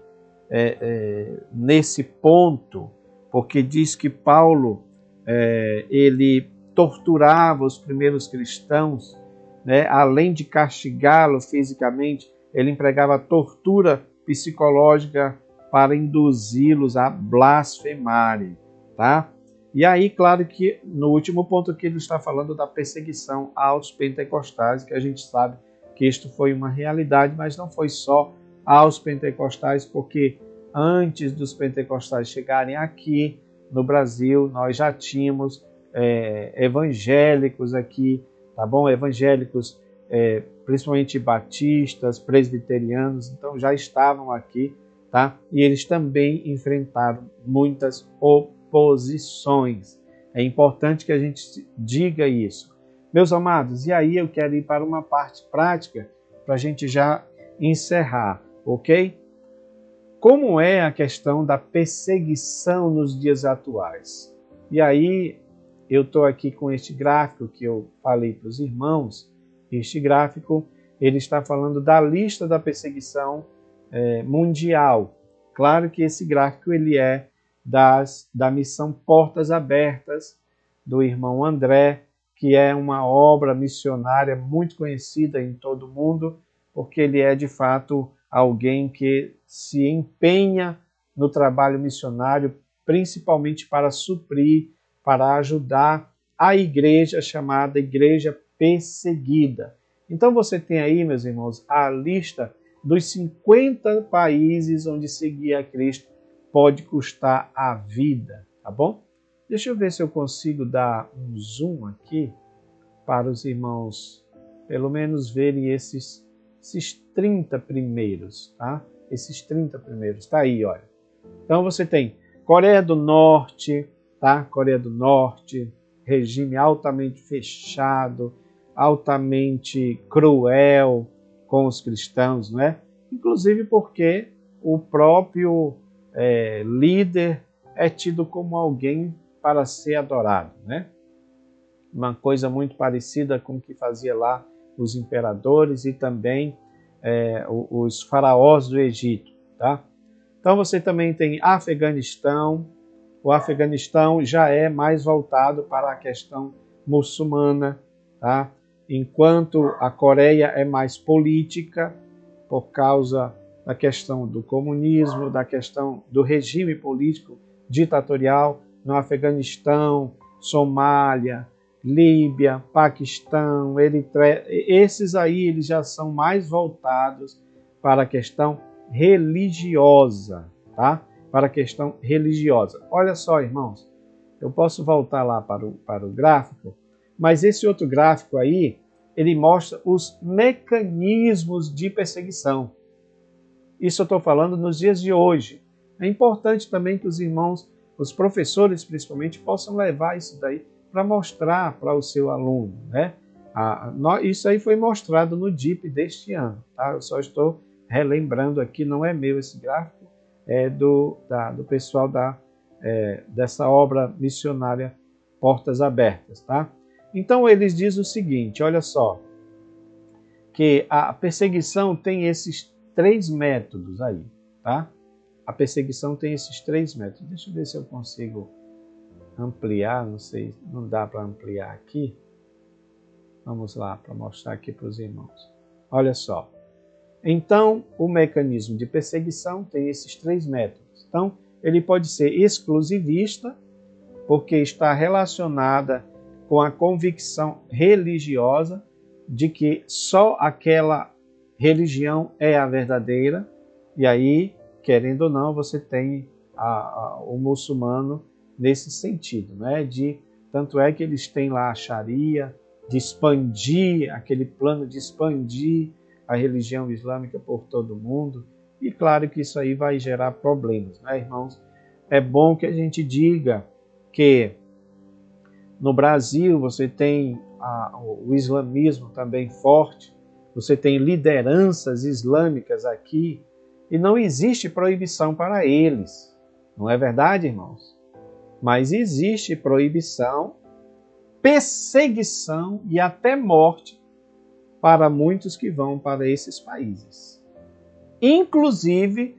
nesse ponto, porque diz que Paulo, ele torturava os primeiros cristãos, né? Além de castigá-los fisicamente, ele empregava tortura psicológica para induzi-los a blasfemarem, tá? E aí, claro que no último ponto que ele está falando da perseguição aos pentecostais, que a gente sabe que isto foi uma realidade, mas não foi só aos pentecostais, porque antes dos pentecostais chegarem aqui no Brasil, nós já tínhamos evangélicos aqui, tá bom? Evangélicos, principalmente batistas, presbiterianos, então já estavam aqui, tá? E eles também enfrentaram muitas oposições. É importante que a gente diga isso. Meus amados, e aí eu quero ir para uma parte prática para a gente já encerrar, ok? Como é a questão da perseguição nos dias atuais? E aí eu estou aqui com este gráfico que eu falei para os irmãos. Este gráfico ele está falando da lista da perseguição mundial. Claro que esse gráfico ele é da missão Portas Abertas, do irmão André, que é uma obra missionária muito conhecida em todo o mundo, porque ele é de fato alguém que se empenha no trabalho missionário, principalmente para suprir, para ajudar a igreja chamada Igreja Perseguida. Então você tem aí, meus irmãos, a lista dos 50 países onde seguir a Cristo pode custar a vida, tá bom? Deixa eu ver se eu consigo dar um zoom aqui para os irmãos, pelo menos verem esses 30 primeiros, tá? Esses 30 primeiros, tá aí, olha. Então você tem Coreia do Norte, tá? Coreia do Norte, regime altamente fechado, altamente cruel com os cristãos, não é? Inclusive porque o próprio líder é tido como alguém para ser adorado, né? Uma coisa muito parecida com o que fazia lá os imperadores e também os faraós do Egito, tá? Então você também tem Afeganistão. O Afeganistão já é mais voltado para a questão muçulmana, tá? Enquanto a Coreia é mais política, por causa da questão do comunismo, da questão do regime político ditatorial no Afeganistão, Somália, Líbia, Paquistão, Eritreia. Esses aí eles já são mais voltados para a questão religiosa, tá? Para a questão religiosa. Olha só, irmãos, eu posso voltar lá para o gráfico, mas esse outro gráfico aí, ele mostra os mecanismos de perseguição. Isso eu estou falando nos dias de hoje. É importante também que os irmãos, os professores principalmente, possam levar isso daí para mostrar para o seu aluno, né? Isso aí foi mostrado no DIP deste ano, tá? Eu só estou relembrando aqui, não é meu esse gráfico, é do pessoal dessa obra missionária Portas Abertas, tá? Então eles dizem o seguinte, olha só, que a perseguição tem esses 3 métodos aí, tá? A perseguição tem esses 3 métodos. Deixa eu ver se eu consigo ampliar, não sei, não dá para ampliar aqui. Vamos lá, para mostrar aqui para os irmãos. Olha só. Então, o mecanismo de perseguição tem esses 3 métodos. Então, ele pode ser exclusivista, porque está relacionada com a convicção religiosa de que só aquela religião é a verdadeira, e aí, querendo ou não, você tem o muçulmano nesse sentido, né? Tanto é que eles têm lá a Sharia, de expandir, aquele plano de expandir a religião islâmica por todo o mundo, e claro que isso aí vai gerar problemas, né, irmãos? É bom que a gente diga que no Brasil você tem o islamismo também forte, você tem lideranças islâmicas aqui, e não existe proibição para eles. Não é verdade, irmãos? Mas existe proibição, perseguição e até morte para muitos que vão para esses países. Inclusive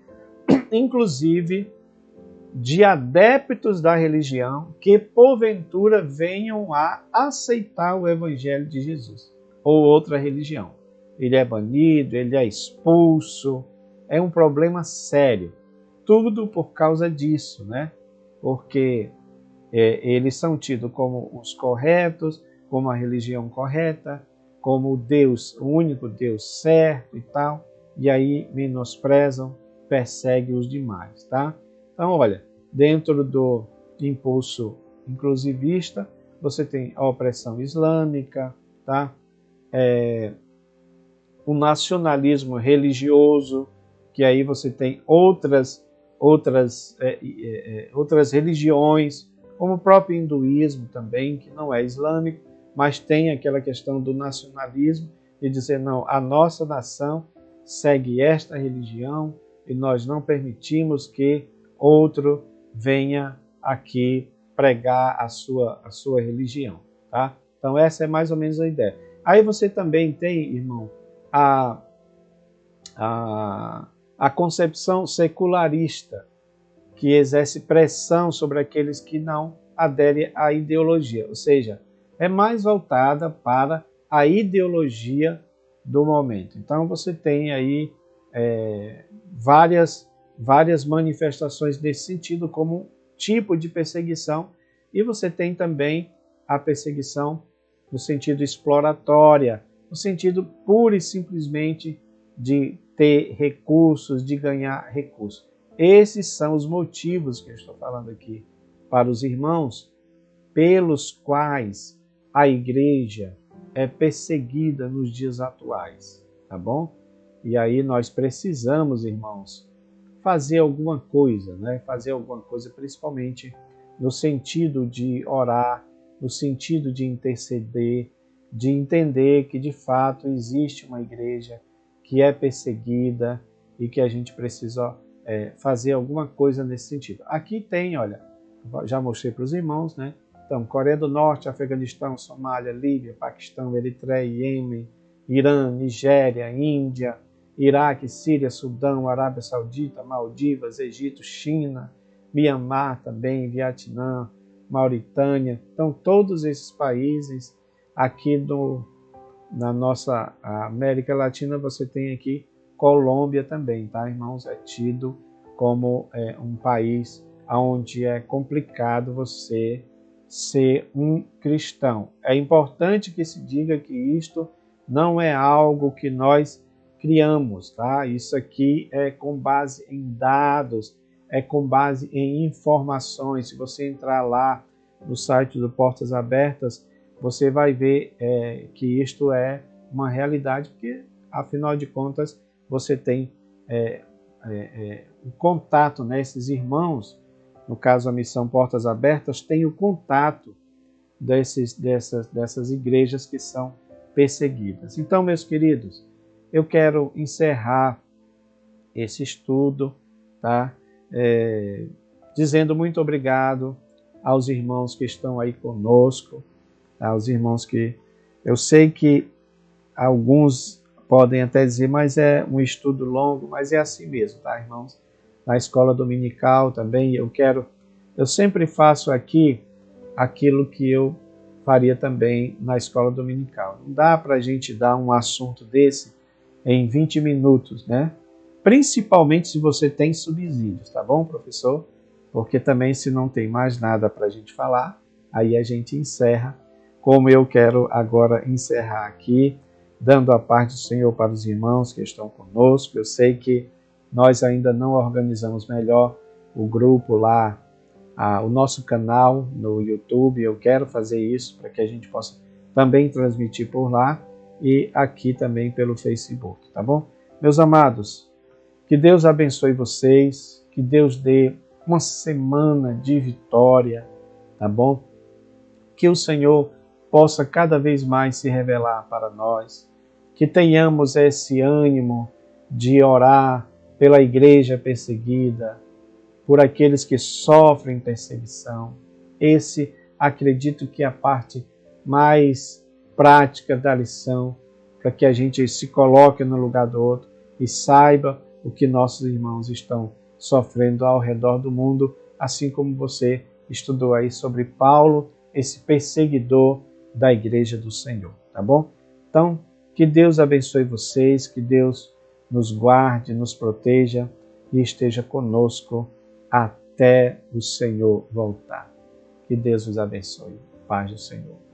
de adeptos da religião que porventura venham a aceitar o evangelho de Jesus ou outra religião. Ele é banido, ele é expulso, é um problema sério. Tudo por causa disso, né? Porque eles são tidos como os corretos, como a religião correta, como o Deus, o único Deus certo e tal, e aí menosprezam, perseguem os demais, tá? Então, olha, dentro do impulso inclusivista, você tem a opressão islâmica, tá? O nacionalismo religioso, que aí você tem outras religiões, como o próprio hinduísmo também, que não é islâmico, mas tem aquela questão do nacionalismo e dizer, não, a nossa nação segue esta religião e nós não permitimos que outro venha aqui pregar a sua religião, tá? Então essa é mais ou menos a ideia. Aí você também tem, irmão, a concepção secularista, que exerce pressão sobre aqueles que não aderem à ideologia, ou seja, é mais voltada para a ideologia do momento. Então você tem aí várias manifestações nesse sentido como tipo de perseguição, e você tem também a perseguição no sentido exploratória, no sentido pura e simplesmente de ter recursos, de ganhar recursos. Esses são os motivos que eu estou falando aqui para os irmãos, pelos quais a igreja é perseguida nos dias atuais, tá bom? E aí nós precisamos, irmãos, fazer alguma coisa, né? Fazer alguma coisa, principalmente no sentido de orar, no sentido de interceder, de entender que de fato existe uma igreja que é perseguida e que a gente precisa fazer alguma coisa nesse sentido. Aqui tem, olha, já mostrei para os irmãos, né? Então, Coreia do Norte, Afeganistão, Somália, Líbia, Paquistão, Eritreia, Iêmen, Irã, Nigéria, Índia, Iraque, Síria, Sudão, Arábia Saudita, Maldivas, Egito, China, Mianmar também, Vietnã, Mauritânia. Então, todos esses países aqui na nossa América Latina, você tem aqui Colômbia também, tá, irmãos? É tido como um país onde é complicado você ser um cristão. É importante que se diga que isto não é algo que nós criamos, tá? Isso aqui é com base em dados, é com base em informações. Se você entrar lá no site do Portas Abertas, você vai ver que isto é uma realidade, porque, afinal de contas, você tem o contato, né? Esses irmãos, no caso a Missão Portas Abertas, tem o contato dessas igrejas que são perseguidas. Então, meus queridos, eu quero encerrar esse estudo, tá? Dizendo muito obrigado aos irmãos que estão aí conosco, aos irmãos que eu sei que alguns podem até dizer, mas é um estudo longo, mas é assim mesmo, tá, irmãos? Na escola dominical também, eu sempre faço aqui aquilo que eu faria também na escola dominical. Não dá para a gente dar um assunto desse em 20 minutos, né? Principalmente se você tem subsídios, tá bom, professor? Porque também se não tem mais nada para a gente falar, aí a gente encerra, como eu quero agora encerrar aqui, dando a paz do Senhor para os irmãos que estão conosco. Eu sei que nós ainda não organizamos melhor o grupo lá, o nosso canal no YouTube. Eu quero fazer isso para que a gente possa também transmitir por lá e aqui também pelo Facebook, tá bom? Meus amados, que Deus abençoe vocês, que Deus dê uma semana de vitória, tá bom? Que o Senhor possa cada vez mais se revelar para nós, que tenhamos esse ânimo de orar pela igreja perseguida, por aqueles que sofrem perseguição. Esse, acredito que é a parte mais prática da lição, para que a gente se coloque no lugar do outro e saiba o que nossos irmãos estão sofrendo ao redor do mundo, assim como você estudou aí sobre Paulo, esse perseguidor da igreja do Senhor, tá bom? Então, que Deus abençoe vocês, que Deus nos guarde, nos proteja e esteja conosco até o Senhor voltar. Que Deus os abençoe. Paz do Senhor.